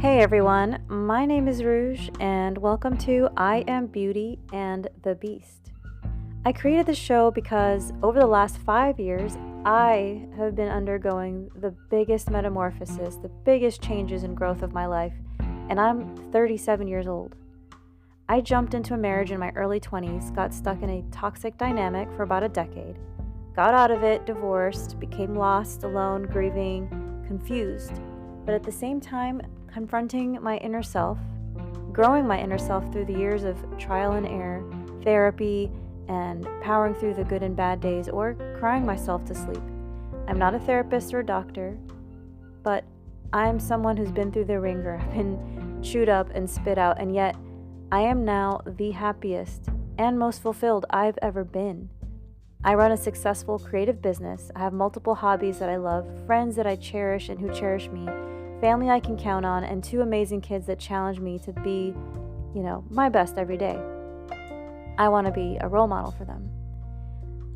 Hey everyone, my name is Rouge, and welcome to I Am Beauty and the Beast. I created this show because over the last 5 years, I have been undergoing the biggest metamorphosis, the biggest changes and growth of my life, and I'm 37 years old. I jumped into a marriage in my early 20s, got stuck in a toxic dynamic for about a decade, got out of it, divorced, became lost, alone, grieving, confused, but at the same time, confronting my inner self, growing my inner self through the years of trial and error, therapy, and powering through the good and bad days, or crying myself to sleep. I'm not a therapist or a doctor, but I'm someone who's been through the ringer. I've been chewed up and spit out, and yet I am now the happiest and most fulfilled I've ever been. I run a successful creative business. I have multiple hobbies that I love, friends that I cherish and who cherish me, family I can count on, and 2 amazing kids that challenge me to be, my best every day. I want to be a role model for them.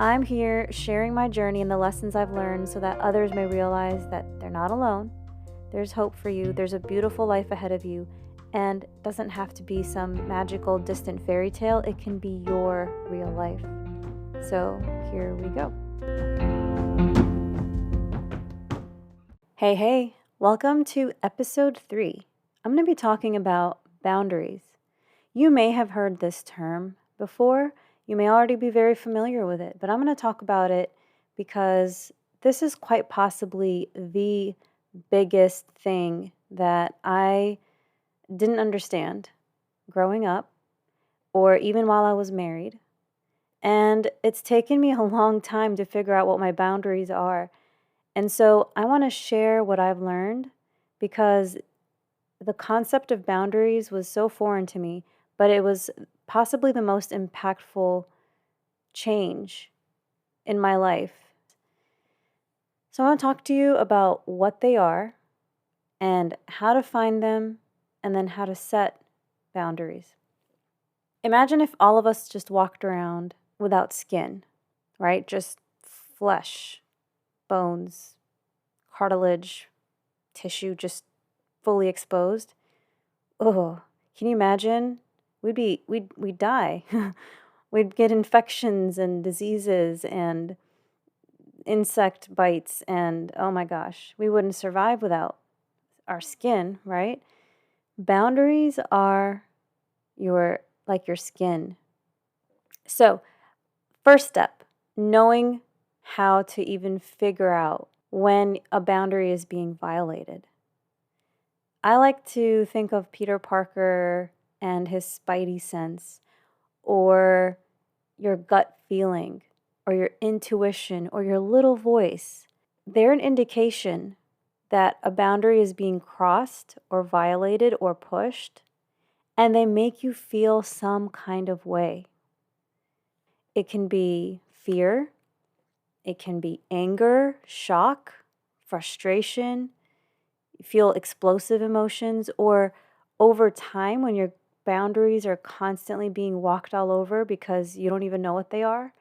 I'm here sharing my journey and the lessons I've learned so that others may realize that they're not alone. There's hope for you. There's a beautiful life ahead of you, and it doesn't have to be some magical, distant fairy tale. It can be your real life. So here we go. Hey, welcome to episode 3. I'm going to be talking about boundaries. You may have heard this term before. You may already be very familiar with it, but I'm going to talk about it because this is quite possibly the biggest thing that I didn't understand growing up or even while I was married. And it's taken me a long time to figure out what my boundaries are. And so I want to share what I've learned because the concept of boundaries was so foreign to me, but it was possibly the most impactful change in my life. So I want to talk to you about what they are and how to find them and then how to set boundaries. Imagine if all of us just walked around without skin, right? Just flesh, bones, cartilage, tissue just fully exposed. Oh, can you imagine? We'd die. We'd get infections and diseases and insect bites, and oh my gosh, we wouldn't survive without our skin, right? Boundaries are your skin. So, first step, knowing how to even figure out when a boundary is being violated. I like to think of Peter Parker and his spidey sense, or your gut feeling, or your intuition, or your little voice. They're an indication that a boundary is being crossed or violated or pushed, and they make you feel some kind of way. It can be fear, it can be anger, shock, frustration. You feel explosive emotions, or over time when your boundaries are constantly being walked all over because you don't even know what they are,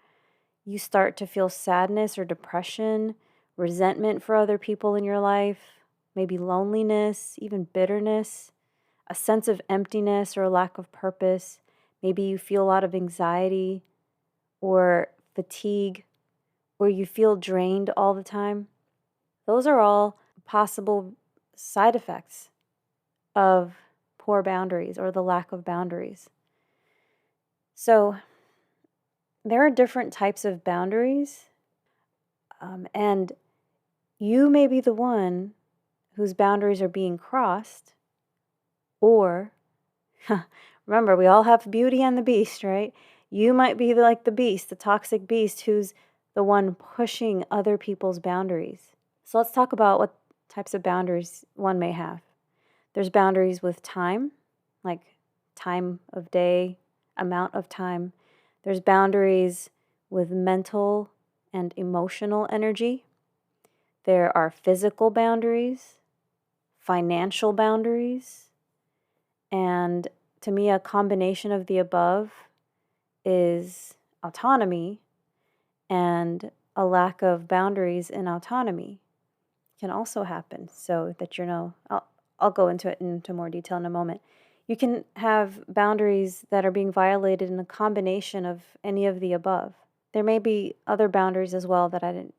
you start to feel sadness or depression, resentment for other people in your life, maybe loneliness, even bitterness, a sense of emptiness or a lack of purpose. Maybe you feel a lot of anxiety or fatigue, or you feel drained all the time. Those are all possible side effects of poor boundaries or the lack of boundaries. So there are different types of boundaries, and you may be the one whose boundaries are being crossed, or remember, we all have Beauty and the Beast, right? You might be like the beast, the toxic beast, who's the one pushing other people's boundaries. So let's talk about what types of boundaries one may have. There's boundaries with time, like time of day, amount of time. There's boundaries with mental and emotional energy. There are physical boundaries, financial boundaries, and to me, a combination of the above is autonomy, and a lack of boundaries in autonomy can also happen. So that I'll go into it into more detail in a moment. You can have boundaries that are being violated in a combination of any of the above. There may be other boundaries as well that I didn't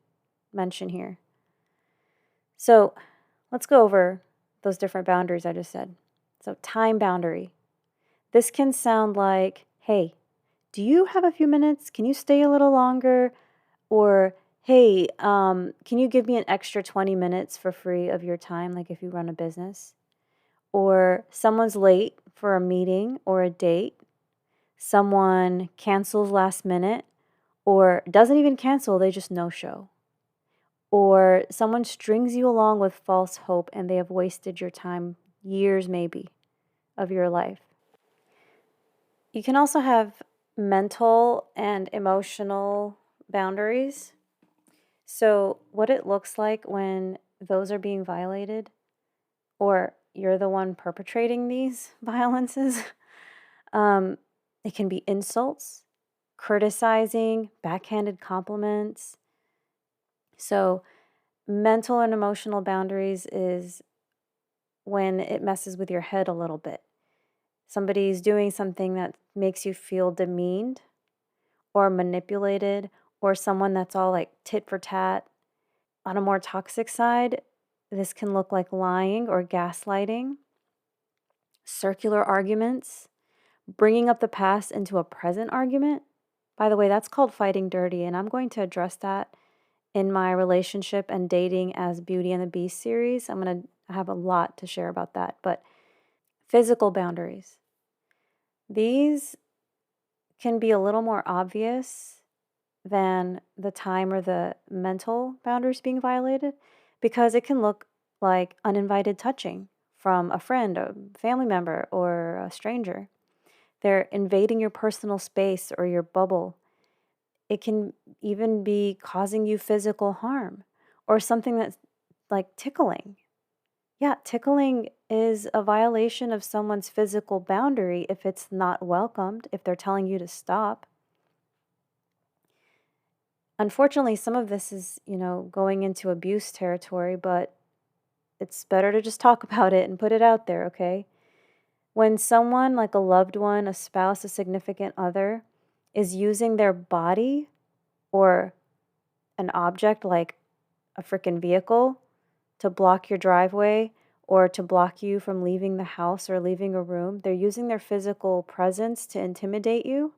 mention here. So let's go over those different boundaries I just said. So, time boundary. This can sound like, hey, do you have a few minutes? Can you stay a little longer? Or, hey, can you give me an extra 20 minutes for free of your time, like if you run a business? Or someone's late for a meeting or a date. Someone cancels last minute or doesn't even cancel, they just no show. Or someone strings you along with false hope and they have wasted your time, years maybe, of your life. You can also have mental and emotional boundaries. So, what it looks like when those are being violated, or you're the one perpetrating these violences, um, it can be insults, criticizing, backhanded compliments. So, mental and emotional boundaries is when it messes with your head a little bit. Somebody's doing something that makes you feel demeaned or manipulated, or someone that's all like tit for tat. On a more toxic side, this can look like lying or gaslighting, circular arguments, bringing up the past into a present argument. By the way, that's called fighting dirty, and I'm going to address that in my relationship and dating as Beauty and the Beast series. I'm going to have a lot to share about that. But physical boundaries, these can be a little more obvious than the time or the mental boundaries being violated because it can look like uninvited touching from a friend, a family member, or a stranger. They're invading your personal space or your bubble. It can even be causing you physical harm or something that's like tickling. Yeah, tickling is a violation of someone's physical boundary if it's not welcomed, if they're telling you to stop. Unfortunately, some of this is, going into abuse territory, but it's better to just talk about it and put it out there, okay? When someone, like a loved one, a spouse, a significant other, is using their body or an object like a freaking vehicle to block your driveway or to block you from leaving the house or leaving a room, they're using their physical presence to intimidate you.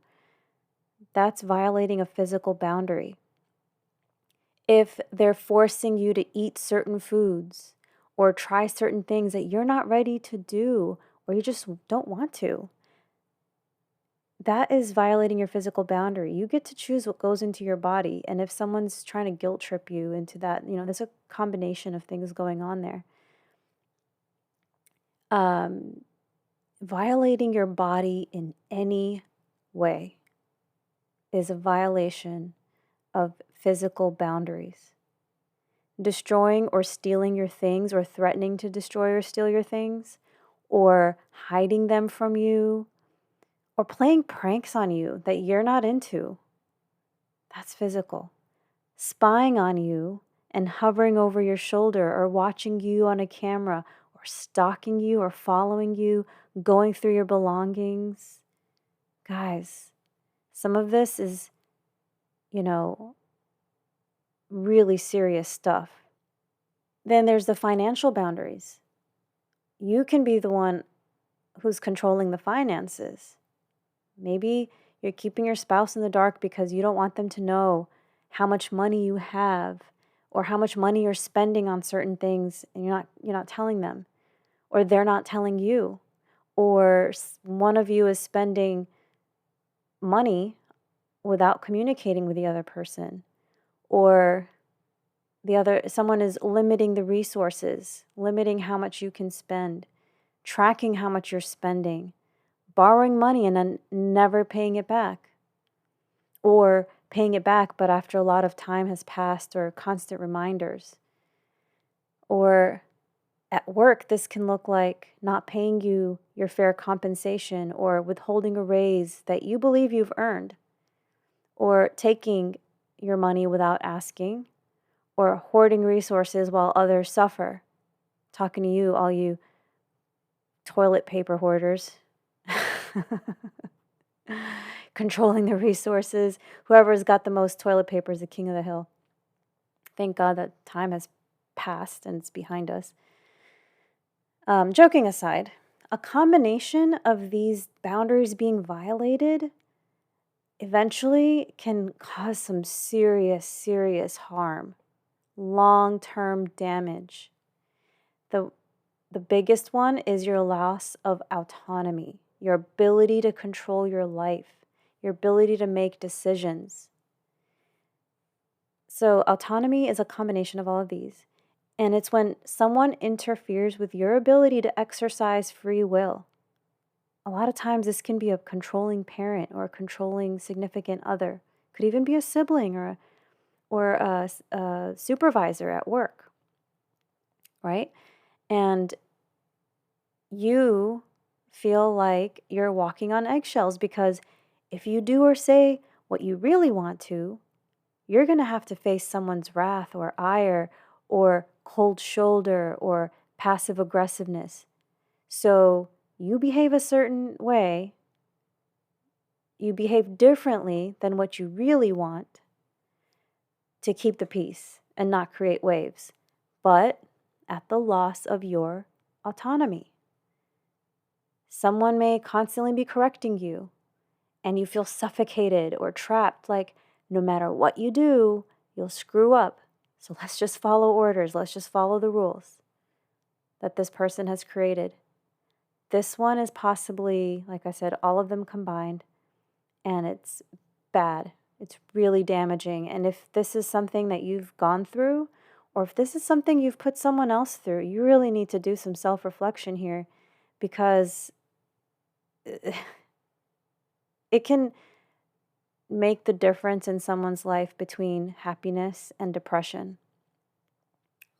That's violating a physical boundary. If they're forcing you to eat certain foods or try certain things that you're not ready to do or you just don't want to, that is violating your physical boundary. You get to choose what goes into your body. And if someone's trying to guilt trip you into that, there's a combination of things going on there. Violating your body in any way is a violation of physical boundaries. Destroying or stealing your things or threatening to destroy or steal your things or hiding them from you or playing pranks on you that you're not into, that's physical. Spying on you and hovering over your shoulder or watching you on a camera or stalking you or following you, going through your belongings. Guys, some of this is, really serious stuff. Then there's the financial boundaries. You can be the one who's controlling the finances. Maybe you're keeping your spouse in the dark because you don't want them to know how much money you have or how much money you're spending on certain things and you're not telling them or they're not telling you or one of you is spending money without communicating with the other person or someone is limiting the resources, limiting how much you can spend, tracking how much you're spending, borrowing money and then never paying it back, or paying it back but after a lot of time has passed or constant reminders. Or at work, this can look like not paying you your fair compensation or withholding a raise that you believe you've earned, or taking your money without asking, or hoarding resources while others suffer. Talking to you, all you toilet paper hoarders, controlling the resources. Whoever's got the most toilet paper is the king of the hill. Thank God that time has passed and it's behind us. Joking aside, a combination of these boundaries being violated eventually can cause some serious, serious harm, long-term damage. The biggest one is your loss of autonomy, your ability to control your life, your ability to make decisions. So autonomy is a combination of all of these. And it's when someone interferes with your ability to exercise free will. A lot of times this can be a controlling parent or a controlling significant other. Could even be a sibling or a supervisor at work, right? And you feel like you're walking on eggshells because if you do or say what you really want to, you're going to have to face someone's wrath or ire or cold shoulder or passive aggressiveness. So you behave a certain way, you behave differently than what you really want to keep the peace and not create waves, but at the loss of your autonomy. Someone may constantly be correcting you and you feel suffocated or trapped, like no matter what you do, you'll screw up. So let's just follow orders. Let's just follow the rules that this person has created. This one is possibly, like I said, all of them combined, and it's bad. It's really damaging. And if this is something that you've gone through, or if this is something you've put someone else through, you really need to do some self-reflection here, because it can make the difference in someone's life between happiness and depression.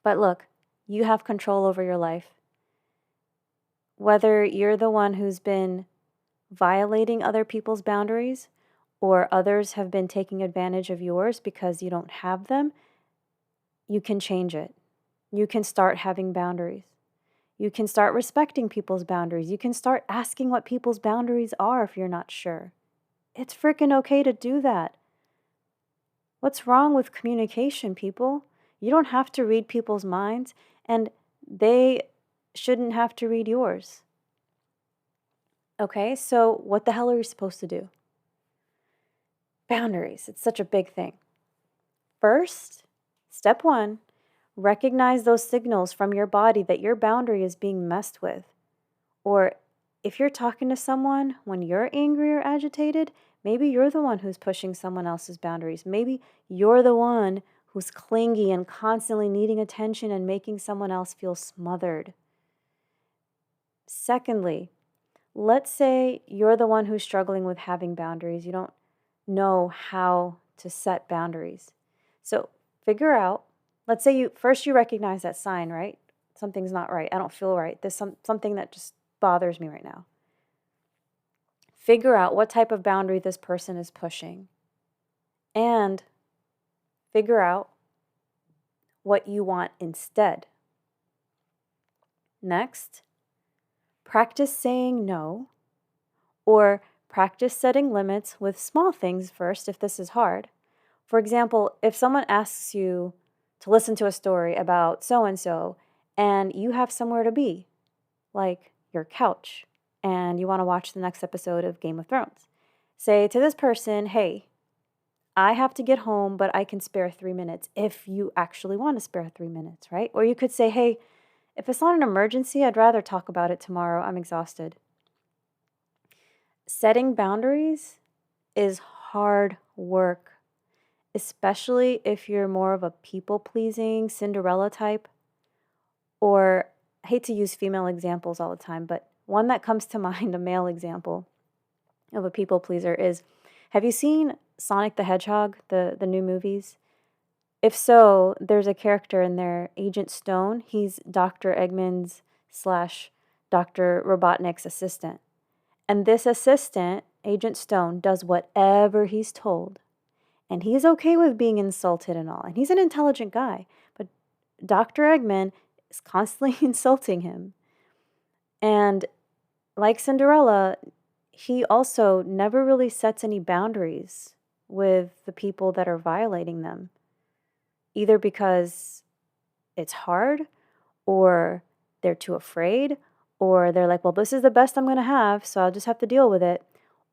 But look, you have control over your life. Whether you're the one who's been violating other people's boundaries or others have been taking advantage of yours because you don't have them, you can change it. You can start having boundaries. You can start respecting people's boundaries. You can start asking what people's boundaries are if you're not sure. It's freaking okay to do that. What's wrong with communication, people? You don't have to read people's minds, and they shouldn't have to read yours. Okay, so what the hell are you supposed to do? Boundaries, it's such a big thing. First, step one, recognize those signals from your body that your boundary is being messed with. Or if you're talking to someone when you're angry or agitated, maybe you're the one who's pushing someone else's boundaries. Maybe you're the one who's clingy and constantly needing attention and making someone else feel smothered. Secondly, let's say you're the one who's struggling with having boundaries. You don't know how to set boundaries. So figure out, let's say you recognize that sign, right? Something's not right. I don't feel right. There's something that just bothers me right now. Figure out what type of boundary this person is pushing and figure out what you want instead. Next, practice saying no, or practice setting limits with small things first if this is hard. For example, if someone asks you to listen to a story about so-and-so and you have somewhere to be, like your couch, and you want to watch the next episode of Game of Thrones, say to this person, hey, I have to get home, but I can spare 3 minutes if you actually want to spare 3 minutes, right? Or you could say, hey, if it's not an emergency, I'd rather talk about it tomorrow. I'm exhausted. Setting boundaries is hard work, especially if you're more of a people-pleasing Cinderella type, or I hate to use female examples all the time, but one that comes to mind, a male example of a people pleaser is, have you seen Sonic the Hedgehog, the new movies? If so, there's a character in there, Agent Stone. He's Dr. Eggman's / Dr. Robotnik's assistant. And this assistant, Agent Stone, does whatever he's told. And he's okay with being insulted and all. And he's an intelligent guy. But Dr. Eggman is constantly insulting him. And Like Cinderella, he also never really sets any boundaries with the people that are violating them, either because it's hard, or they're too afraid, or they're like, well, this is the best I'm going to have, so I'll just have to deal with it,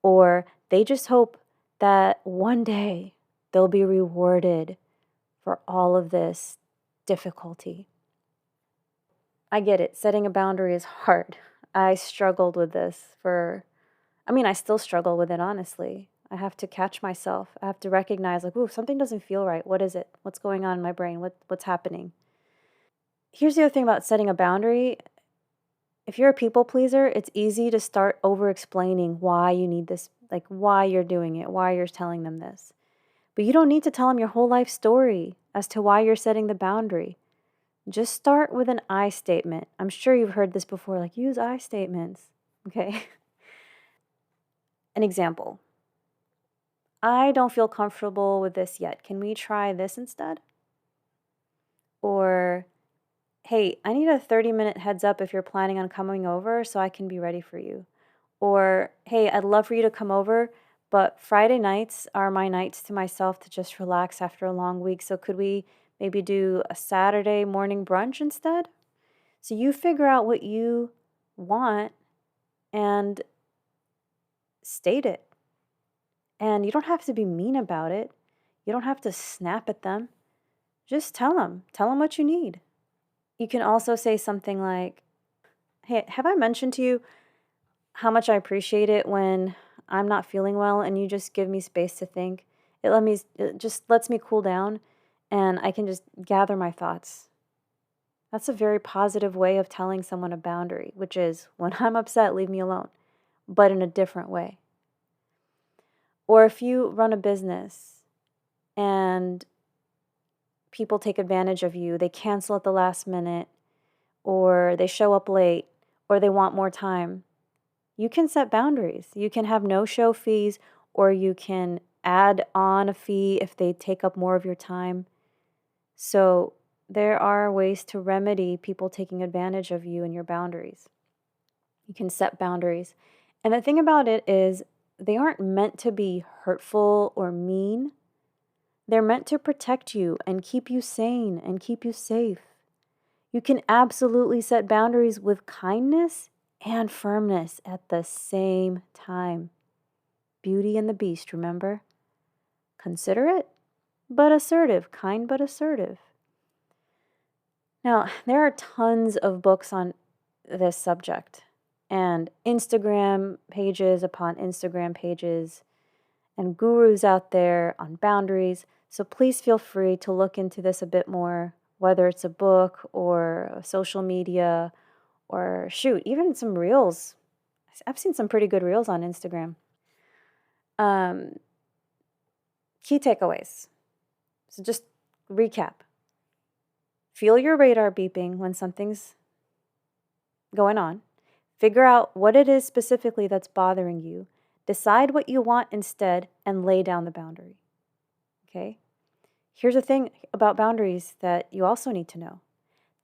or they just hope that one day they'll be rewarded for all of this difficulty. I get it. Setting a boundary is hard. I struggled with this I still struggle with it, honestly. I have to catch myself. I have to recognize, like, ooh, something doesn't feel right. What is it? What's going on in my brain? What's happening? Here's the other thing about setting a boundary. If you're a people pleaser, it's easy to start over explaining why you need this, like why you're doing it, why you're telling them this. But you don't need to tell them your whole life story as to why you're setting the boundary. Just start with an I statement. I'm sure you've heard this before, like use I statements. Okay. An example. I don't feel comfortable with this yet. Can we try this instead? Or, hey, I need a 30-minute heads up if you're planning on coming over so I can be ready for you. Or, hey, I'd love for you to come over, but Friday nights are my nights to myself to just relax after a long week. So could we maybe do a Saturday morning brunch instead? So you figure out what you want and state it. And you don't have to be mean about it. You don't have to snap at them. Just tell them. Tell them what you need. You can also say something like, hey, have I mentioned to you how much I appreciate it when I'm not feeling well and you just give me space to think? It just lets me cool down and I can just gather my thoughts. That's a very positive way of telling someone a boundary, which is when I'm upset, leave me alone, but in a different way. Or if you run a business and people take advantage of you, they cancel at the last minute, or they show up late, or they want more time, you can set boundaries. You can have no-show fees, or you can add on a fee if they take up more of your time. So there are ways to remedy people taking advantage of you and your boundaries. You can set boundaries. And the thing about it is, they aren't meant to be hurtful or mean. They're meant to protect you and keep you sane and keep you safe. You can absolutely set boundaries with kindness and firmness at the same time. Beauty and the Beast, remember? Considerate, but assertive. Kind, but assertive. Now, there are tons of books on this subject, and Instagram pages upon Instagram pages, and gurus out there on boundaries. So please feel free to look into this a bit more, whether it's a book or social media or shoot, even some reels. I've seen some pretty good reels on Instagram. Key takeaways. So just recap. Feel your radar beeping when something's going on. Figure out what it is specifically that's bothering you. Decide what you want instead and lay down the boundary. Okay? Here's the thing about boundaries that you also need to know.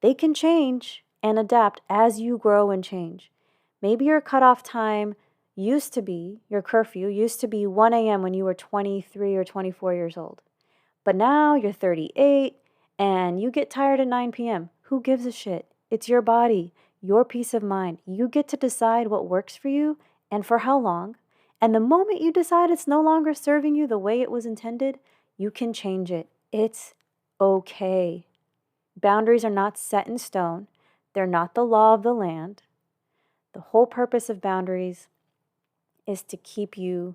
They can change and adapt as you grow and change. Maybe your cutoff time used to be, your curfew used to be 1 a.m. when you were 23 or 24 years old. But now you're 38 and you get tired at 9 p.m. Who gives a shit? It's your body, your peace of mind. You get to decide what works for you and for how long. And the moment you decide it's no longer serving you the way it was intended, you can change it. It's okay. Boundaries are not set in stone. They're not the law of the land. The whole purpose of boundaries is to keep you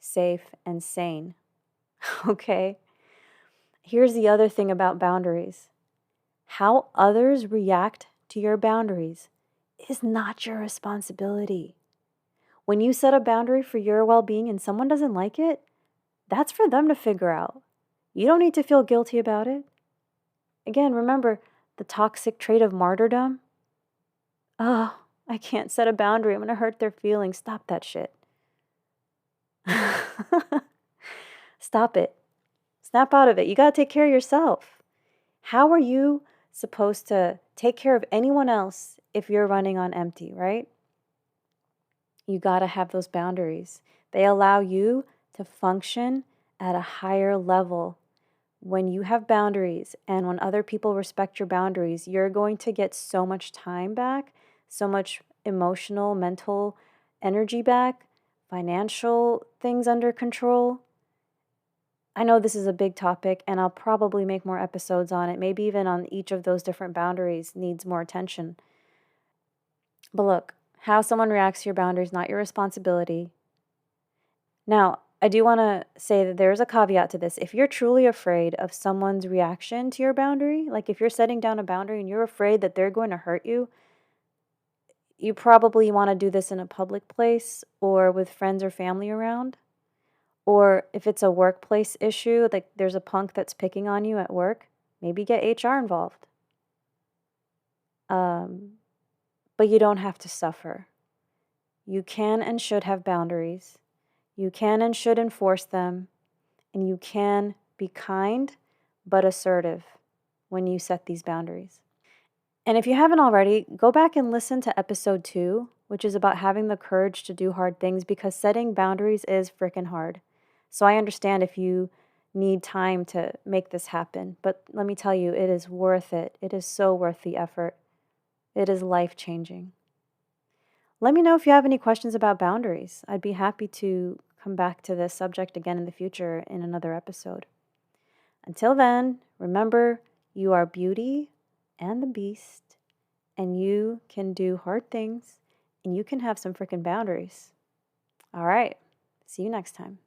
safe and sane. Okay? Here's the other thing about boundaries. How others react to your boundaries is not your responsibility. When you set a boundary for your well-being and someone doesn't like it, that's for them to figure out. You don't need to feel guilty about it. Again, remember the toxic trait of martyrdom? Oh, I can't set a boundary. I'm going to hurt their feelings. Stop that shit. Stop it. Snap out of it. You got to take care of yourself. How are you supposed to take care of anyone else if you're running on empty, right? You got to have those boundaries. They allow you to function at a higher level. When you have boundaries and when other people respect your boundaries, you're going to get so much time back, so much emotional, mental energy back, financial things under control. I know this is a big topic, and I'll probably make more episodes on it. Maybe even on each of those different boundaries needs more attention. But look, how someone reacts to your boundary is not your responsibility. Now, I do want to say that there's a caveat to this. If you're truly afraid of someone's reaction to your boundary, like if you're setting down a boundary and you're afraid that they're going to hurt you, you probably want to do this in a public place or with friends or family around. Or if it's a workplace issue, like there's a punk that's picking on you at work, maybe get HR involved. But you don't have to suffer. You can and should have boundaries. You can and should enforce them. And you can be kind but assertive when you set these boundaries. And if you haven't already, go back and listen to episode 2, which is about having the courage to do hard things, because setting boundaries is freaking hard. So I understand if you need time to make this happen, but let me tell you, it is worth it. It is so worth the effort. It is life-changing. Let me know if you have any questions about boundaries. I'd be happy to come back to this subject again in the future in another episode. Until then, remember, you are beauty and the beast, and you can do hard things, and you can have some freaking boundaries. All right, see you next time.